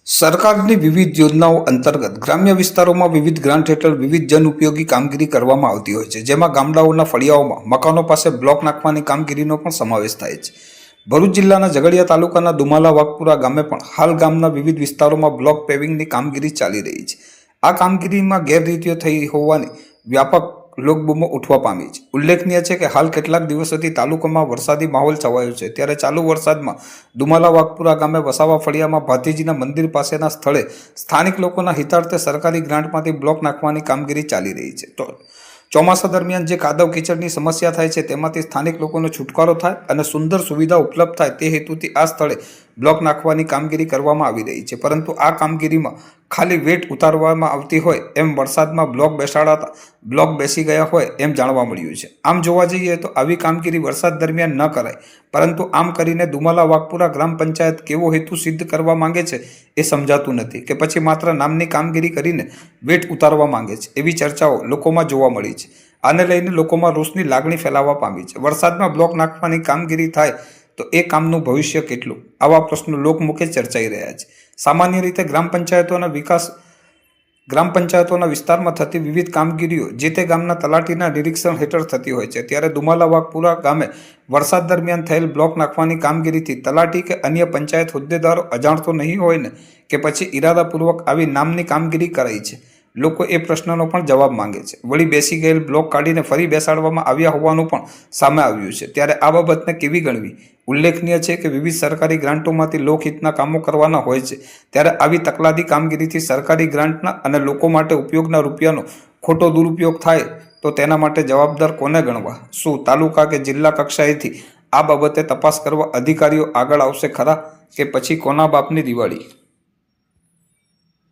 સરકારની વિવિધ યોજનાઓ અંતર્ગત ગ્રામ્ય વિસ્તારોમાં વિવિધ ગ્રાન્ટ હેઠળ વિવિધ જન ઉપયોગી કામગીરી કરવામાં આવતી હોય છે, જેમાં ગામડાઓના ફળિયાઓમાં મકાનો પાસે બ્લોક નાખવાની કામગીરીનો પણ સમાવેશ થાય છે. ભરૂચ જિલ્લાના ઝઘડિયા તાલુકાના દુમાલા વાઘપુરા ગામે પણ હાલ ગામના વિવિધ વિસ્તારોમાં બ્લોક પેવિંગની કામગીરી ચાલી રહી છે. આ કામગીરીમાં ગેરરીતિઓ થઈ હોવાની વ્યાપક લોકબૂમો ઉઠવા પામી છે. ઉલ્લેખનીય છે કે હાલ કેટલાક દિવસોથી તાલુકામાં વરસાદી માહોલ છવાયો છે, ત્યારે ચાલુ વરસાદમાં દુમાલા વાઘપુરા ગામે વસાવા ફળિયામાં ભાતીજીના મંદિર પાસેના સ્થળે સ્થાનિક લોકોના હિતાર્થે સરકારી ગ્રાન્ટમાંથી બ્લોક નાખવાની કામગીરી ચાલી રહી છે. તો ચોમાસા દરમિયાન જે કાદવ કીચડની સમસ્યા થાય છે તેમાંથી સ્થાનિક લોકોનો છુટકારો થાય અને સુંદર સુવિધા ઉપલબ્ધ થાય તે હેતુથી આ સ્થળે બ્લોક નાખવાની કામગીરી કરવામાં આવી રહી છે. પરંતુ આ કામગીરીમાં ખાલી વેટ ઉતારવામાં આવતી હોય એમ વરસાદમાં બ્લોક બેસાડાતા બ્લોક બેસી ગયા હોય એમ જાણવા મળ્યું છે. આમ જોવા જઈએ તો આવી કામગીરી વરસાદ દરમિયાન ન કરાય, પરંતુ આમ કરીને દુમાલા વાઘપુરા ગ્રામ પંચાયત કેવો હેતુ સિદ્ધ કરવા માંગે છે એ સમજાતું નથી કે પછી માત્ર નામની કામગીરી કરીને વેટ ઉતારવા માંગે છે. એવી ચર્ચાઓ લોકોમાં જોવા મળી છે. આને લઈને લોકોમાં રોષની લાગણી ફેલાવા પામી છે. વરસાદમાં બ્લોક નાખવાની કામગીરી થાય તો એ કામનું ભવિષ્ય કેટલું? આવા પ્રશ્નો લોકમુખે ચર્ચાઈ રહ્યા છે. સામાન્ય રીતે ગ્રામ પંચાયતોના વિસ્તારમાં થતી વિવિધ કામગીરીઓ જે તે ગામના તલાટીના નિરીક્ષણ હેઠળ થતી હોય છે, ત્યારે દુમાલા વાઘપુરા ગામે વરસાદ દરમિયાન થયેલ બ્લોક નાખવાની કામગીરીથી તલાટી કે અન્ય પંચાયત હોદ્દેદારો અજાણતો નહીં હોય ને કે પછી ઇરાદાપૂર્વક આવી નામની કામગીરી કરાઈ છે? લોકો એ પ્રશ્નનો પણ જવાબ માંગે છે. વળી બેસી ગયેલ બ્લોક કાઢીને ફરી બેસાડવામાં આવ્યા હોવાનું પણ સામે આવ્યું છે, ત્યારે આ બાબતને કેવી ગણવી? ઉલ્લેખનીય છે કે વિવિધ સરકારી ગ્રાન્ટોમાંથી લોકહિતના કામો કરવાના હોય છે, ત્યારે આવી તકલાદી કામગીરીથી સરકારી ગ્રાન્ટના અને લોકો માટે ઉપયોગના રૂપિયાનો ખોટો દુરુપયોગ થાય તો તેના માટે જવાબદાર કોને ગણવા? શું તાલુકા કે જિલ્લા કક્ષાએથી આ બાબતે તપાસ કરવા અધિકારીઓ આગળ આવશે ખરા, કે પછી કોના બાપની દિવાળી?